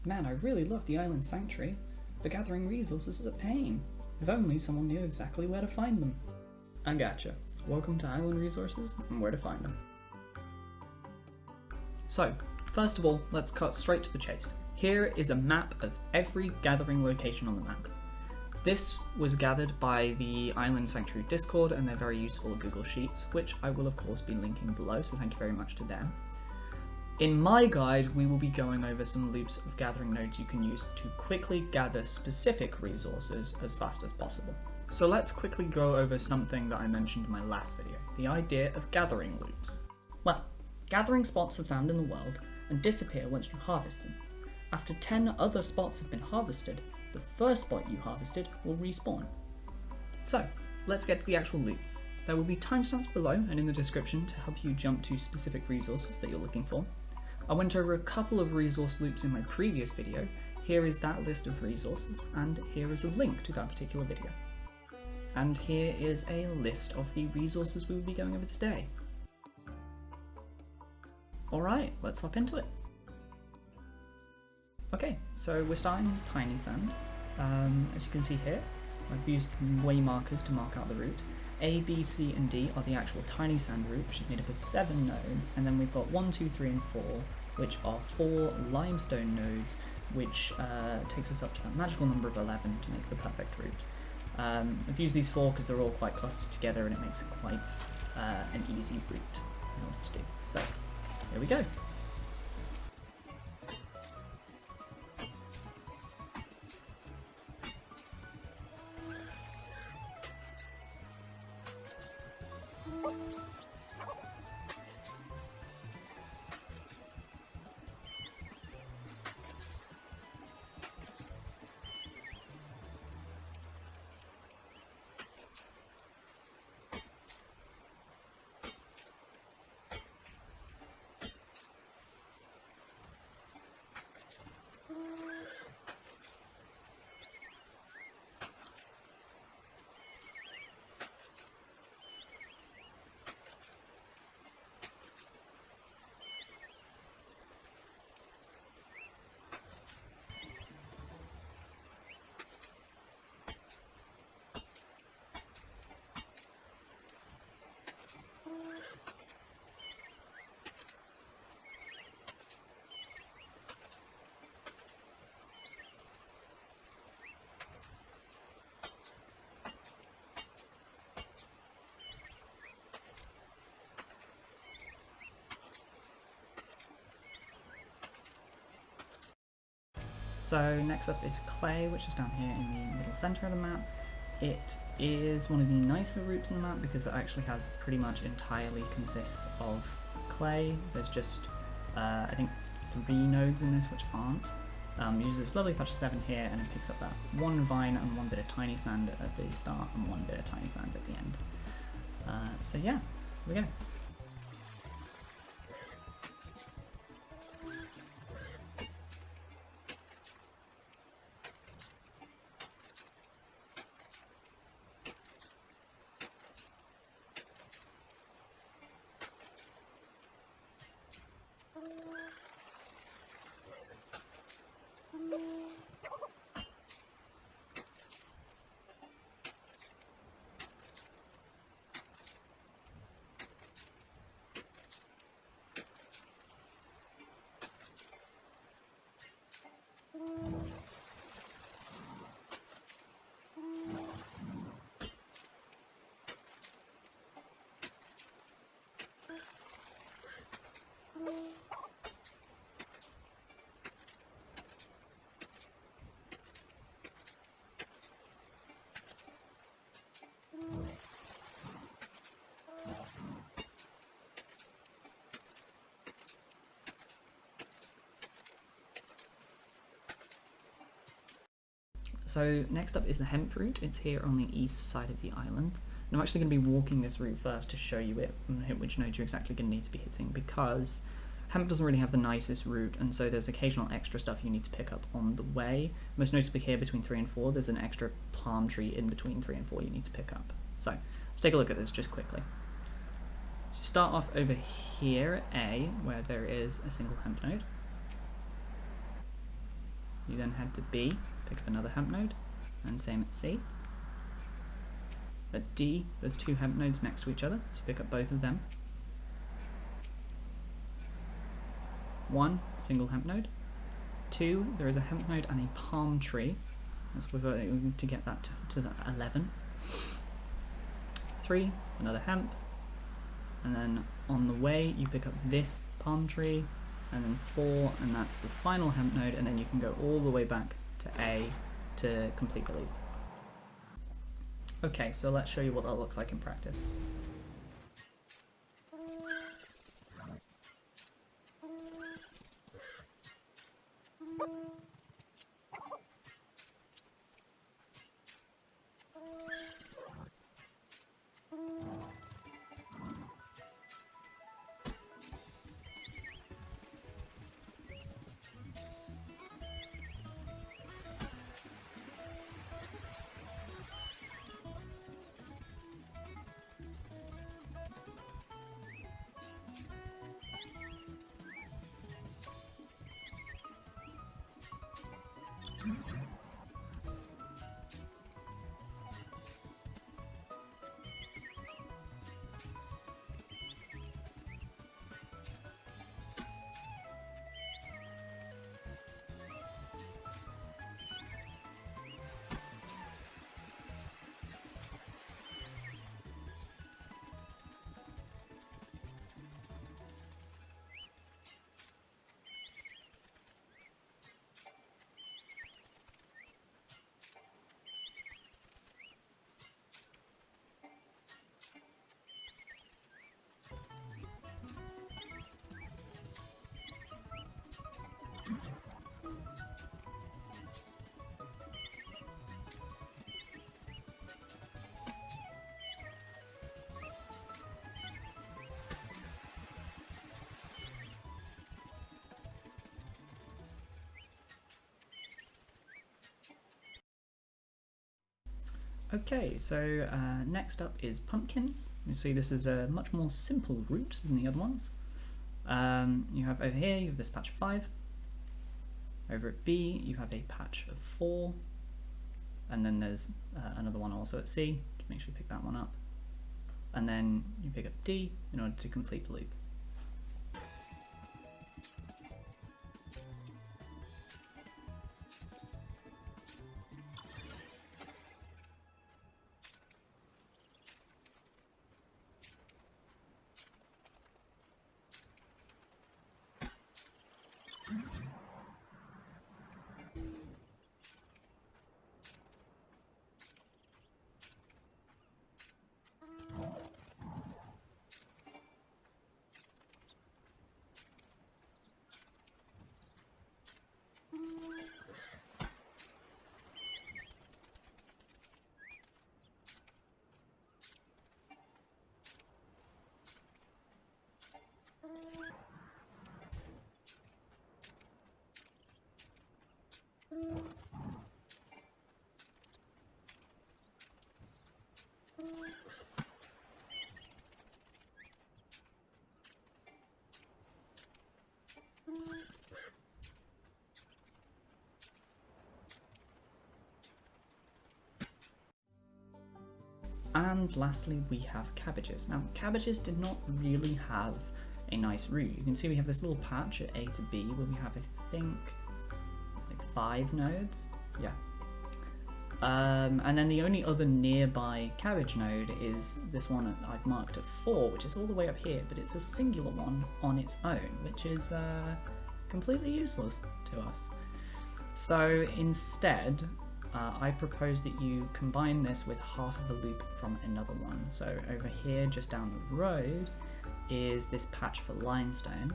Man, I really love the Island Sanctuary, but gathering resources is a pain. If only someone knew exactly where to find them. I gotcha. Welcome to Island Resources and where to find them. So, first of all, let's cut straight to the chase. Here is a map of every gathering location on the map. This was gathered by the Island Sanctuary Discord and their very useful Google Sheets, which I will of course be linking below, so thank you very much to them. In my guide, we will be going over some loops of gathering nodes you can use to quickly gather specific resources as fast as possible. So let's quickly go over something that I mentioned in my last video, the idea of gathering loops. Well, gathering spots are found in the world and disappear once you harvest them. After 10 other spots have been harvested, the first spot you harvested will respawn. So, let's get to the actual loops. There will be timestamps below and in the description to help you jump to specific resources that you're looking for. I went over a couple of resource loops in my previous video. Here is that list of resources, and here is a link to that particular video. And here is a list of the resources we will be going over today. Alright, let's hop into it. Okay, so we're starting with Tinysand. As you can see here, I've used way markers to mark out the route. A, B, C, and D are the actual Tinysand route, which is made up of 7 nodes, and then we've got 1, 2, 3, and 4, which are 4 limestone nodes, which takes us up to that magical number of 11 to make the perfect route. I've used these 4 because they're all quite clustered together, and it makes it quite an easy route in order to do. So, here we go. So next up is clay, which is down here in the middle center of the map. It is one of the nicer routes in the map because it actually has pretty much entirely consists of clay. There's just, I think, 3 nodes in this which aren't. Uses this lovely patch of 7 here, and it picks up that 1 vine and 1 bit of Tinysand at the start and 1 bit of Tinysand at the end. So yeah, here we go. So next up is the Hemp route. It's here on the east side of the island. And I'm actually going to be walking this route first to show you it and hit which nodes you're exactly going to need to be hitting, because Hemp doesn't really have the nicest route, and so there's occasional extra stuff you need to pick up on the way. Most notably here between 3 and 4, there's an extra palm tree in between 3 and 4 you need to pick up. So let's take a look at this just quickly. So start off over here at A, where there is a single hemp node. You then head to B, pick up another hemp node, and same at C. At D, there's 2 hemp nodes next to each other, so you pick up both of them. 1, single hemp node. 2, there is a hemp node and a palm tree. So we're going to get that to the 11. 3, another hemp. And then on the way, you pick up this palm tree. And then 4, and that's the final hemp node. And then you can go all the way back to A to complete the loop. Okay, so let's show you what that looks like in practice. Okay, so next up is pumpkins. You see this is a much more simple route than the other ones. You have over here, you have this patch of 5. Over at B, you have a patch of 4. And then there's another one also at C, to make sure you pick that one up. And then you pick up D in order to complete the loop. And lastly, we have cabbages. Now, cabbages did not really have a nice route. You can see we have this little patch at A to B where we have, I think, like 5 nodes. Yeah. And then the only other nearby cabbage node is this one I've marked at 4, which is all the way up here, but it's a singular one on its own, which is completely useless to us. So instead, I propose that you combine this with half of a loop from another one. So over here, just down the road, is this patch for limestone,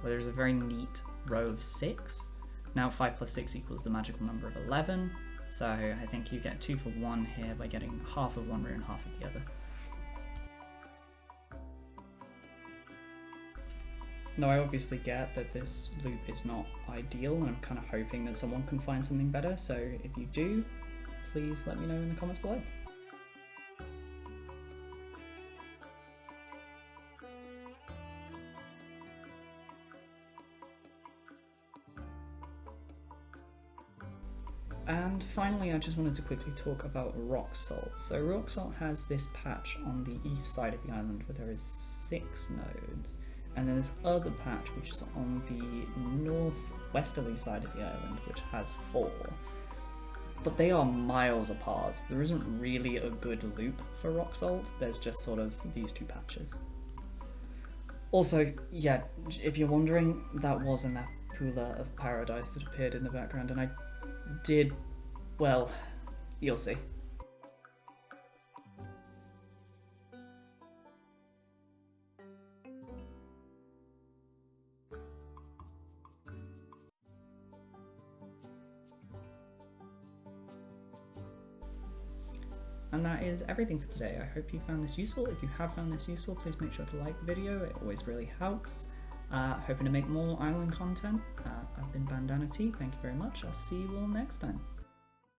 where there's a very neat row of 6. Now 5 plus 6 equals the magical number of 11, so I think you get 2 for 1 here by getting half of one row and half of the other. Now I obviously get that this loop is not ideal, and I'm kind of hoping that someone can find something better, so if you do, please let me know in the comments below. And finally, I just wanted to quickly talk about Rocksalt. So Rocksalt has this patch on the east side of the island where there is 6 nodes, and then this other patch which is on the northwesterly side of the island which has 4. But they are miles apart. There isn't really a good loop for Rocksalt, there's just sort of these 2 patches. Also, yeah, if you're wondering, that was an Apula of Paradise that appeared in the background, and I did, well, you'll see. And that is everything for today. I hope you found this useful. If you have found this useful, please make sure to like the video. It always really helps. Hoping to make more island content. I've been Bandana T. Thank you very much. I'll see you all next time.